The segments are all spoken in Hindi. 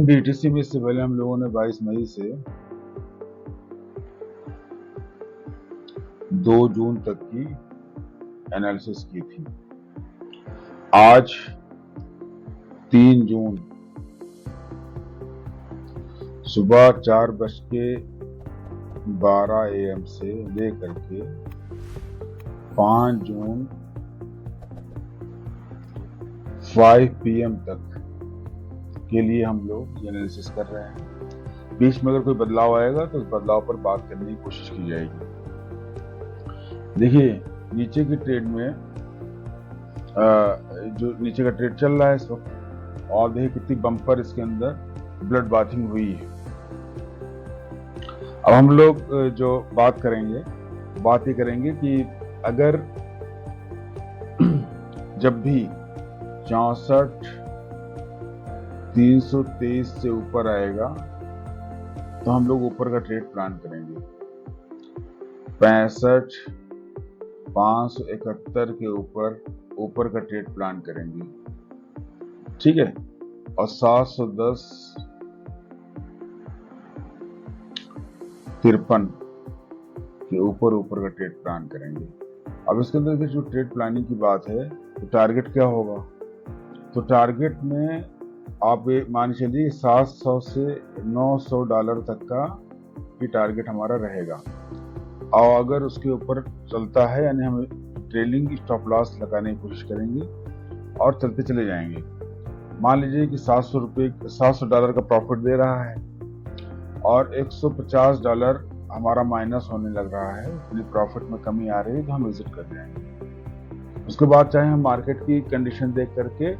बीटीसी में इससे पहले हम लोगों ने 22 मई से 2 जून तक की एनालिसिस की थी। आज 3 जून सुबह 4:12 AM से लेकर के 5 जून 5 PM तक के लिए हम लोग एनालिसिस कर रहे हैं। बीच में अगर कोई बदलाव आएगा तो उस बदलाव पर बात करने की कोशिश की जाएगी। देखिए, नीचे की ट्रेड में जो नीचे का ट्रेड चल रहा है इस वक्त, और देखिए कितनी बम्पर इसके अंदर ब्लड बाथिंग हुई है। अब हम लोग जो बात ये करेंगे कि अगर जब भी 64,323 से ऊपर आएगा तो हम लोग ऊपर का ट्रेड प्लान करेंगे। 65,571 के ऊपर का ट्रेड प्लान करेंगे, ठीक है। और 710,53 के ऊपर का ट्रेड प्लान करेंगे। अब इसके अंदर जो ट्रेड प्लानिंग की बात है तो टारगेट क्या होगा, तो टारगेट में आप ये मान चलिए $700 से $900 तक का भी टारगेट हमारा रहेगा। और अगर उसके ऊपर चलता है यानी हम ट्रेलिंग स्टॉप लॉस लगाने की कोशिश करेंगे और चलते चले जाएंगे। मान लीजिए कि $700 का प्रॉफिट दे रहा है और $150 हमारा माइनस होने लग रहा है, यानी प्रॉफिट में कमी आ रही है, तो हम एग्जिट कर जाएंगे। उसके बाद चाहे हम मार्केट की कंडीशन देख करके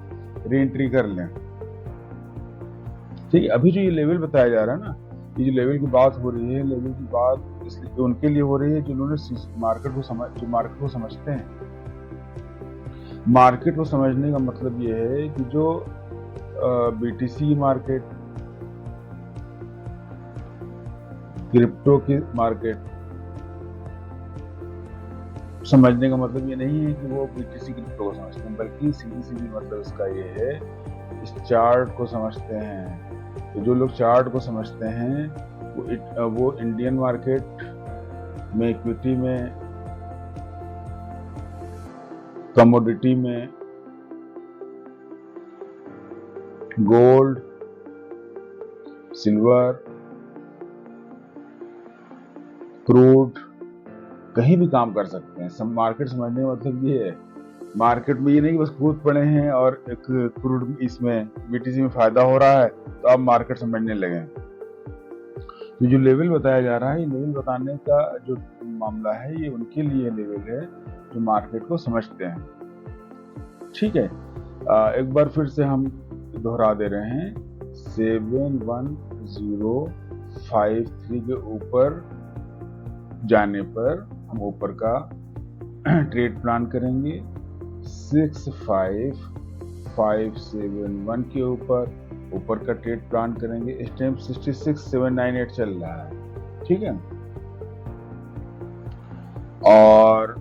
री एंट्री कर लें, ठीक है। अभी जो ये लेवल बताया जा रहा है ना, ये जो लेवल की बात हो रही है, लेवल की बात इसलिए उनके लिए हो रही है जिन्होंने मार्केट को समझते हैं। मार्केट को समझने का मतलब ये है कि जो बीटीसी मार्केट, क्रिप्टो की मार्केट, समझने का मतलब ये नहीं है कि वो बीटीसी क्रिप्टो को समझते हैं, बल्कि सीधी मतलब इसका ये है, इस चार्ट को समझते हैं। तो जो लोग चार्ट को समझते हैं वो इंडियन मार्केट में, इक्विटी में, कमोडिटी में, गोल्ड, सिल्वर, क्रूड, कहीं भी काम कर सकते हैं। सब मार्केट समझने का मतलब ये है, मार्केट में ये नहीं कि बस कूद पड़े हैं और एक क्रूड इसमें बीटीसी में फायदा हो रहा है तो आप मार्केट समझने लगे। तो जो लेवल बताया जा रहा है, ये लेवल बताने का जो मामला है, ये उनके लिए लेवल है जो मार्केट को समझते हैं, ठीक है। एक बार फिर से हम दोहरा दे रहे हैं, 71053 के ऊपर जाने पर हम ऊपर का ट्रेड प्लान करेंगे। 65571 के ऊपर का ट्रेड प्लान करेंगे। इस टाइम 66798 चल रहा है, ठीक है। और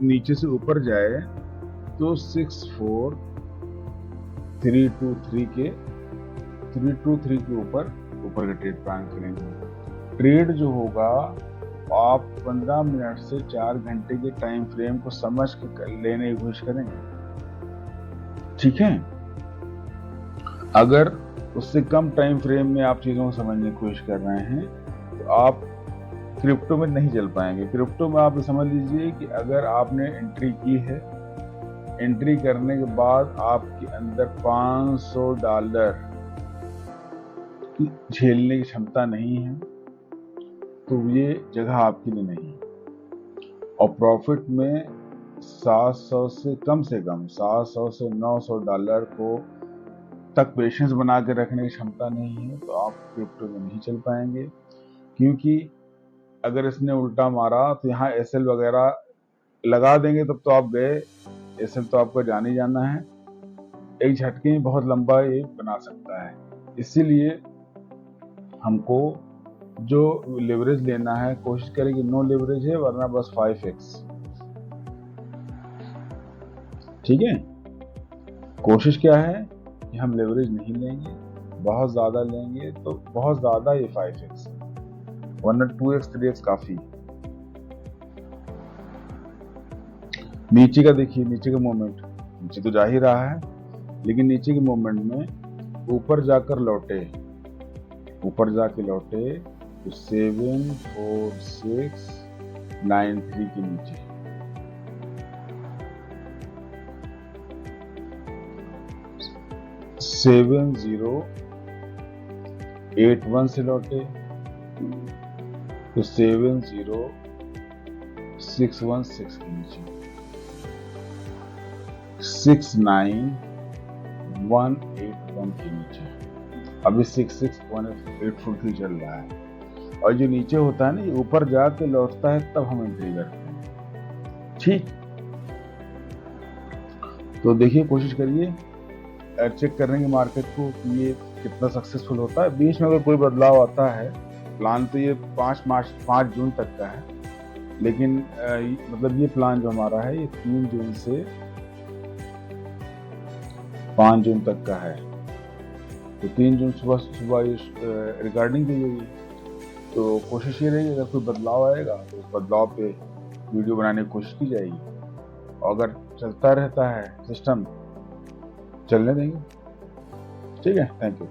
नीचे से ऊपर जाए तो 64323 के ऊपर का ट्रेड प्लान करेंगे। ट्रेड जो होगा आप 15 मिनट से 4 घंटे के टाइम फ्रेम को समझ के लेने की कोशिश करेंगे, ठीक है। अगर उससे कम टाइम फ्रेम में आप चीजों को समझने की कोशिश कर रहे हैं तो आप क्रिप्टो में नहीं चल पाएंगे। क्रिप्टो में आप समझ लीजिए कि अगर आपने एंट्री की है, एंट्री करने के बाद आपके अंदर $500 की झेलने की क्षमता नहीं है तो ये जगह आपके लिए नहीं है। और प्रॉफिट में 700 से कम $700 से $900 को तक पेशेंस बना के रखने की क्षमता नहीं है तो आप क्रिप्टो में नहीं चल पाएंगे। क्योंकि अगर इसने उल्टा मारा तो यहाँ एसएल वगैरह लगा देंगे, तब तो आप गए, एसएल तो आपको जाने जाना है, एक झटके में बहुत लंबा ये बना सकता है। इसीलिए हमको जो लेवरेज लेना है, कोशिश करें कि नो लेवरेज है, वरना बस 5x, ठीक है। कोशिश क्या है कि हम लेवरेज नहीं लेंगे, बहुत ज़्यादा लेंगे तो बहुत ज़्यादा ये 5x, वरना 2x 3x काफ़ी। नीचे का देखिए, नीचे का मोमेंट, नीचे तो जा ही रहा है, लेकिन नीचे के मोमेंट में ऊपर जाकर लौटे, ऊपर जाके लौटे तो 7 4 6 9 3 के नीचे, 7 0 8 1 से लौटे तो 7 0 6 1 6 के नीचे, 6 9 1 8 1 के नीचे। अभी 6 6 1 8 फुल चल रहा है, और जो नीचे होता है ना, ये ऊपर जाके लौटता है तब हम एंट्री करते हैं। ठीक, तो देखिए, कोशिश करिए चेक करने की मार्केट को कि ये कितना सक्सेसफुल होता है। बीच में अगर कोई बदलाव आता है, प्लान तो ये 5 जून तक का है, लेकिन मतलब ये प्लान जो हमारा है ये 3 जून से 5 जून तक का है। तो 3 जून सुबह रिकॉर्डिंग की गई, तो कोशिश ये रहेगी अगर कोई बदलाव आएगा तो उस बदलाव पे वीडियो बनाने की कोशिश की जाएगी, और अगर चलता रहता है सिस्टम, चलने देंगे। ठीक है, थैंक यू।